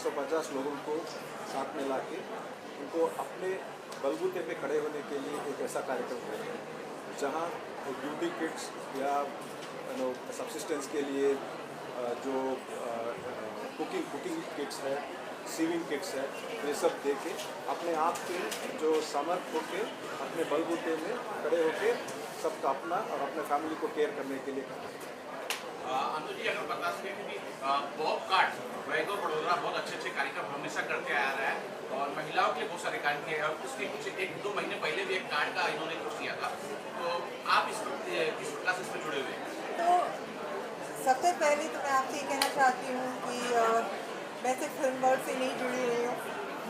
150 लोगों को साथ में लाके उनको अपने बलबूते पे खड़े होने के लिए एक ऐसा कार्यक्रम करते हैं जहाँ ब्यूटी किट्स या सब्सिस्टेंस के लिए जो कुकिंग किट्स है, सीविंग किट्स है, ये सब दे के अपने आप के जो समर्थ होके अपने बलबूते में खड़े होके सबका अपना और अपने फैमिली को केयर करने के लिए करते हैं। अंतु जी अगर बता सकें क्योंकि बॉब कार्ड वैगो बड़ोदरा बहुत अच्छे कार्यक्रम हमेशा करते आ रहा है और महिलाओं के लिए बहुत सारे कार्य किए हैं और उसके कुछ 1-2 महीने पहले भी एक कार्ड का इन्होंने कुछ किया था, तो आप इस प्रकार से इसमें जुड़े हुए हैं? तो सबसे पहले तो मैं आपसे ये कहना चाहती हूँ कि मैं सिर्फ फिल्म वर्क से नहीं जुड़ी हुई हूँ,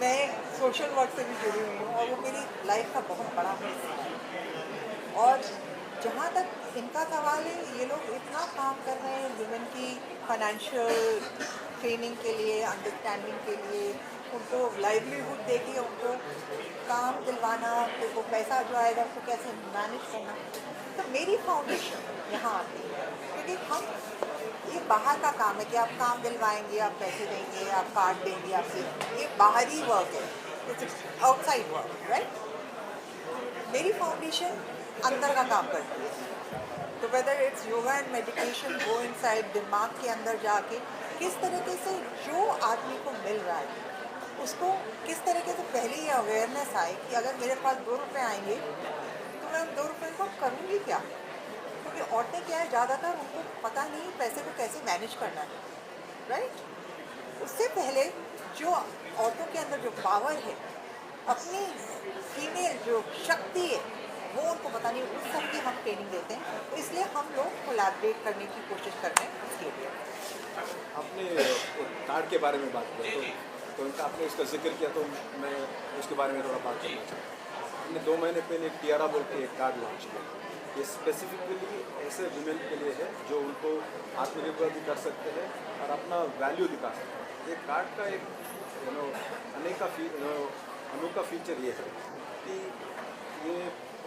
मैं सोशल वर्क से भी जुड़ी हुई हूँ और वो मेरी लाइफ का बहुत बड़ा हिस्सा है। और जहाँ तक इनका सवाल है, ये लोग इतना काम कर रहे हैं वुमेन की फाइनेंशियल ट्रेनिंग के लिए, अंडरस्टैंडिंग के लिए, उनको लाइवलीहुड देके उनको काम दिलवाना, उनको पैसा जो आएगा उसको कैसे मैनेज करना। तो मेरी फाउंडेशन यहाँ आती है क्योंकि हम ये बाहर का काम है कि आप काम दिलवाएंगे, आप पैसे देंगे, आप कार्ड देंगे, आपसे ये बाहरी वर्क है, इट्स आउटसाइड वर्क, राइट। मेरी फाउंडेशन अंदर का काम करती है। तो whether it's yoga and meditation, go inside, दिमाग के अंदर जाके किस तरीके से जो आदमी को मिल रहा है उसको किस तरीके से पहले ये अवेयरनेस आए कि अगर मेरे पास 2 रुपये आएंगे तो मैं उन 2 रुपये को करूँगी क्या। क्योंकि औरतें क्या है, ज़्यादातर उनको पता नहीं पैसे को कैसे मैनेज करना है, राइट। उससे पहले जो औरतों के अंदर जो पावर है, अपनी फीमेल जो शक्ति है, वो उनको पता नहीं, उस सब की हम ट्रेनिंग देते हैं। तो इसलिए हम लोग कोलैबोरेट करने की कोशिश करते हैं इसके लिए। आपने कार्ड के बारे में बात की तो इनका आपने इसका जिक्र किया, तो मैं उसके बारे में थोड़ा बात करना चाहता हूँ। हमने 2 महीने पहले एक टियारा बोल के एक कार्ड लॉन्च किया। ये स्पेसिफिकली ऐसे वुमेन के लिए है जो उनको आत्मनिर्भर भी कर सकते हैं और अपना वैल्यू दिखा सकते हैं। ये कार्ड का एक अनोखा फीचर ये है कि ये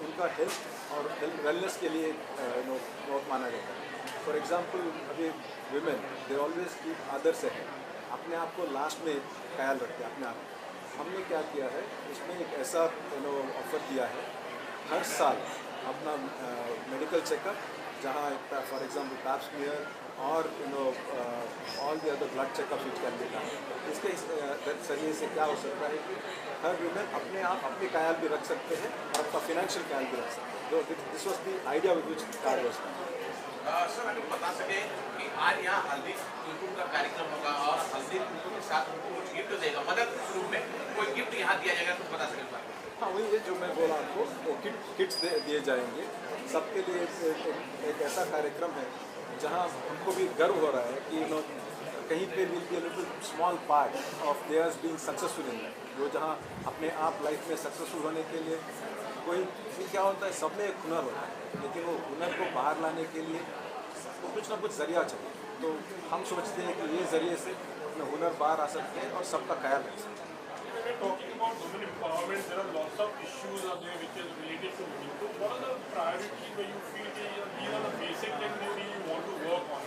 उनका हेल्थ और वेलनेस के लिए बहुत माना जाता है। फॉर एग्जांपल, अभी women they always keep others ahead, अपने आप को लास्ट में ख्याल रखते हैं अपने आप। हमने क्या किया है, इसमें एक ऐसा ऑफर दिया है, हर साल अपना मेडिकल चेकअप, जहाँ फॉर एग्जांपल पैप स्मीयर और all the other blood checkup which can be done. इसके जरिए से क्या हो सकता है कि हर वुमेन अपने आप अपने ख्याल भी रख सकते हैं और अपना फिनेंशियल ख्याल भी रख सकते हैं। तो this was the idea with which card was done. Sir अगर बता सके कि आज यहाँ हल्दी कुमकुम का कार्यक्रम होगा और हल्दी कुमकुम के साथ उनको कुछ गिफ्ट देगा, मदद रूप में कोई गिफ्ट यहाँ दिया जाएगा, तो बता सके सर। हाँ, वही है जो मैं बोला आपको, वो किट्स दिए जाएंगे सबके लिए। एक ऐसा कार्यक्रम है जहाँ हमको भी गर्व हो रहा है कि कहीं पे will be a little small part of theirs being successful in life. वो जहाँ अपने आप लाइफ में सक्सेसफुल होने के लिए कोई क्या होता है, सब में एक हुनर होता है, लेकिन वो हुनर को बाहर लाने के लिए कुछ ना कुछ जरिया चाहिए। तो हम सोचते हैं कि ये जरिए से अपना हुनर बाहर आ सकते हैं और सबका ख्याल रख सकते हैं। Talking about women empowerment, there are lots of issues are there which is related to women. So what are the priorities where you feel that these are the basic things you really want to work on?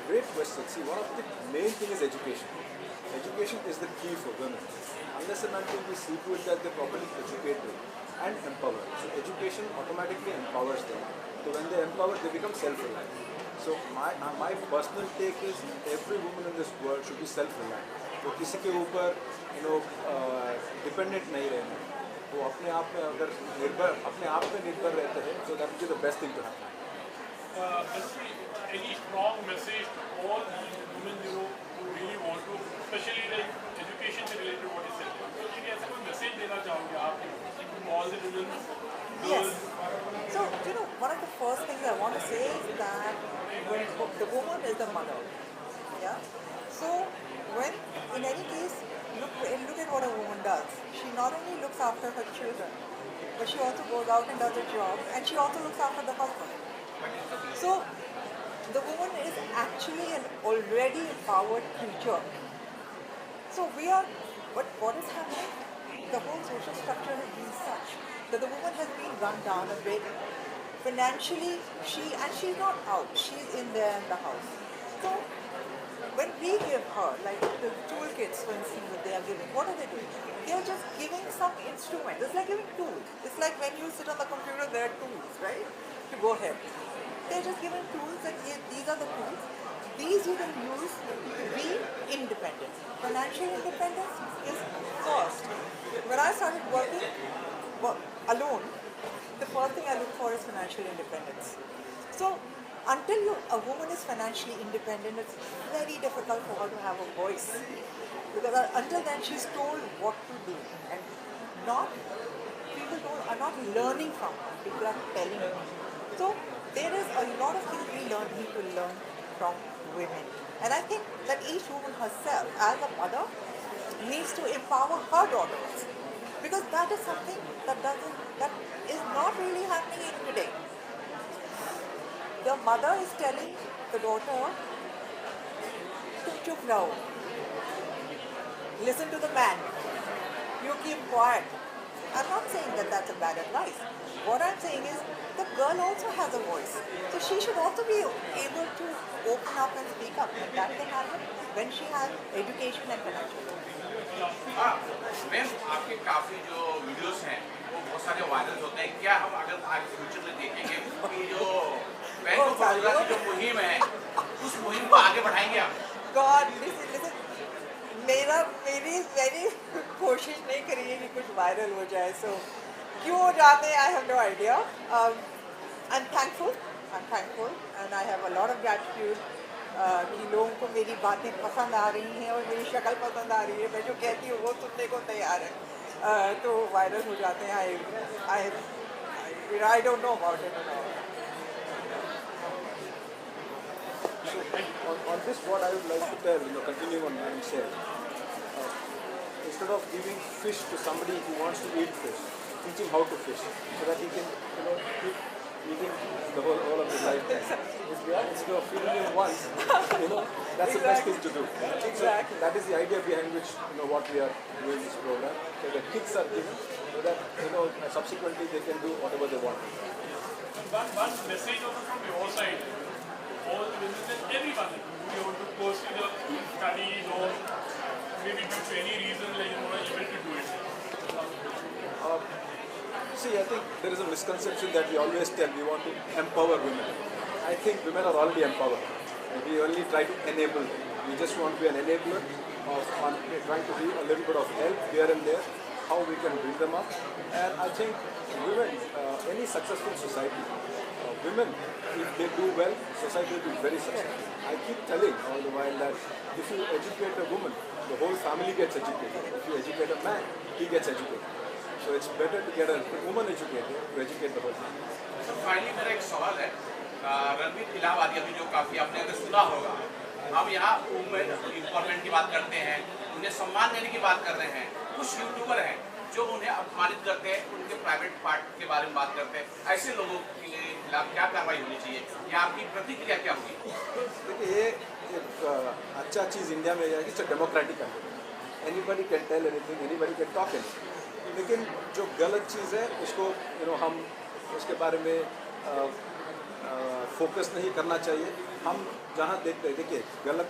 Great question. See, one of the main thing is education. Education is the key for women. Unless and until we see to it that they're properly educated and empowered. So education automatically empowers them. So when they empower, they become self-reliant. So my personal take is every woman in this world should be self-reliant. वो किसी के ऊपर dependent नहीं रहना, वो अपने आप में अगर अपने आप में निर्भर रहते हैं, so that will be the best thing to happen. Any strong message to all these women who really want to, especially like education से related what you said. तो एक ऐसा कोई मैसेज देना चाहोगे आप all the women, girls? Yes. So, one of the first things I want to say is that the woman is the mother. Yeah. So, when in any case, look at what a woman does. She not only looks after her children, but she also goes out and does a job, and she also looks after the husband. So, the woman is actually an already empowered creature. So what is happening? The whole social structure has been such that the woman has been run down a bit. Financially, she's not out. She's in there in the house. So when we give her, like the toolkits, for instance, that they are giving, what are they doing? They are just giving some instrument. It's like giving tools. It's like when you sit on the computer, there are tools, right? To go ahead. They're just giving tools, and these are the tools. These you can use to be independent. Financial independence is first. When I started working alone, the first thing I look for is financial independence. So until a woman is financially independent, it's very difficult for her to have a voice. Because until then she's told what to do. And people are not learning from her. People are telling her. So there is a lot of things we need to learn from women. And I think that each woman herself, as a mother, needs to empower her daughters. Because that is something that is not really happening today. The mother is telling the daughter, "Tum chup raho. Listen to the man. You keep quiet." I'm not saying that that's a bad advice. What I'm saying is the girl also has a voice. So she should also be able to open up and speak up. And that can happen when she has education and financial. Ma'am आपके काफ़ी जो videos हैं वो बहुत सारे viral होते हैं। क्या हम अगर आगे फ्यूचर में देखेंगे कि जो बैंक ऑफ बड़ौदा की जो मुहिम है उस मुहिम को आगे बढ़ाएंगे आप? God, listen. मेरी कोशिश नहीं करिए कि कुछ वायरल हो जाए. So क्यों हो जाते हैं? I have no idea. I'm thankful and I have a lot of gratitude कि लोगों को मेरी बातें पसंद आ रही हैं और मेरी शक्ल पसंद आ रही है. मैं जो कहती हूँ वो सुनने को तैयार है. तो वायरल हो जाते हैं. I don't know about it at all. On this, what I would like to tell, continuing on what I'm saying, instead of giving fish to somebody who wants to eat fish, teach him how to fish, so that he can, keep eating the whole of his lifetime. Instead of feeding him once, that's the best thing to do. Exactly. So that is the idea behind which, what we are doing this program. So the kids are given, so that, subsequently they can do whatever they want. One message also from your side, all the women and everyone, you want to pursue the studies or maybe due to any reason like you are able to do it. See, I think there is a misconception that we always tell we want to empower women. I think women are already empowered. We only try to enable them. We just want to be an enabler on trying to be a little bit of help here and there, how we can bring them up. And I think women, any successful society, women, if they do well, society will be very successful. I keep telling all the while that if you educate a woman, the whole family gets educated. If you educate a man, he gets educated. So it's better to get a woman educated to educate the whole family. तो finally मेरा एक सवाल है, रणवीर इलाहाबादी अभी जो काफ़ी आपने अगर सुना होगा, हम यहाँ वुमेन एम्पावरमेंट की बात करते हैं, उन्हें सम्मान देने की बात कर रहे हैं. कुछ यूट्यूबर हैं जो उन्हें अपमानित करते हैं, उनके प्राइवेट पार्ट के बारे में बात करते हैं. ऐसे लोगों के खिलाफ क्या कार्रवाई होनी चाहिए या आपकी प्रतिक्रिया क्या होगी? देखिए, ये एक अच्छा चीज़ इंडिया में है कि it's democratic country. Anybody can tell anything, anybody can talk anything. लेकिन जो गलत चीज़ है उसको हम उसके बारे में फोकस नहीं करना चाहिए. हम जहाँ देखते हैं, देखिए गलत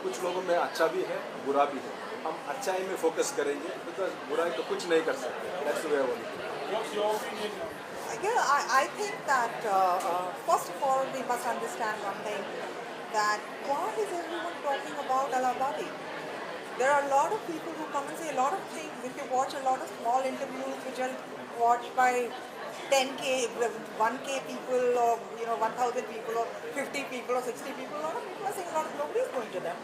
कुछ लोगों में अच्छा भी है, बुरा भी है. हम अच्छाई में फोकस करेंगे, बिकॉज बुराई तो कुछ नहीं कर सकते. That's the way of What's your opinion? Yeah, I think that first of all we must understand one thing, that what is everyone talking about Allahabadi? There are a lot of people who come and say a lot of things. If you watch a lot of small interviews which are watched by 10K, 1K people or 1,000 people or 50 people or 60 people, a lot of people are saying nobody is going to them.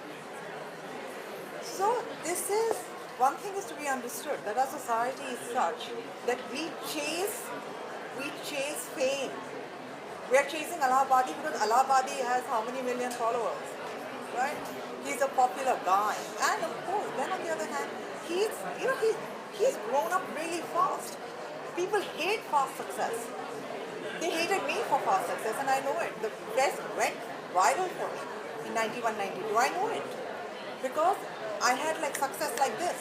So this is, one thing is to be understood, that our society is such that we chase fame. We are chasing Allahabadi because Allahabadi has how many million followers, right? He's a popular guy, and of course, then on the other hand, he's grown up really fast. People hate fast success. They hated me for fast success, and I know it. The press went viral for me in 91, 92. I know it because I had success like this.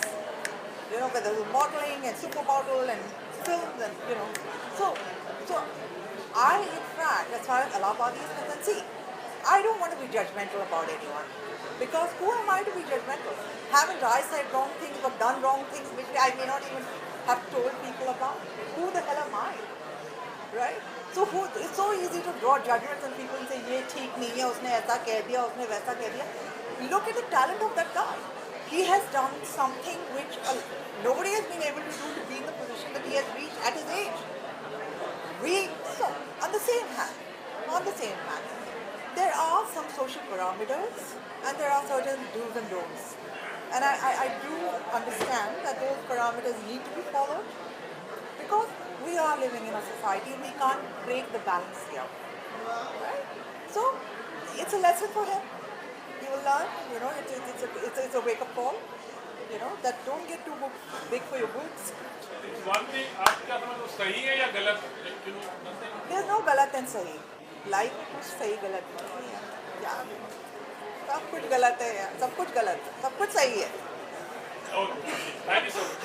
Whether it was modeling and supermodel and films and So I, in fact, as far as Allahabadi is concerned, see, I don't want to be judgmental about anyone. Because who am I to be judgmental? Haven't I said wrong things or done wrong things which I may not even have told people about? Who the hell am I? Right? So it's so easy to draw judgments on people and say, ये ठीक नहीं है, उसने ऐसा कह दिया, उसने वैसा कह दिया. Look at the talent of that guy. He has done something which nobody has been able to do to be in the position that he has reached at his age. So, on the same hand, there are some social parameters and there are certain do's and don'ts. And I do understand that those parameters need to be followed because we are living in a society and we can't break the balance here. Right? So, it's a lesson for him. He will learn, it's a wake-up call, that don't get too big for your boots. One thing, आप क्या समझते हो सही है या गलत? There's no गलत and सही. Life में कुछ सही गलत नहीं है. यार, सब कुछ गलत है यार, सब कुछ गलत है, सब कुछ सही है. Okay, thank you so much.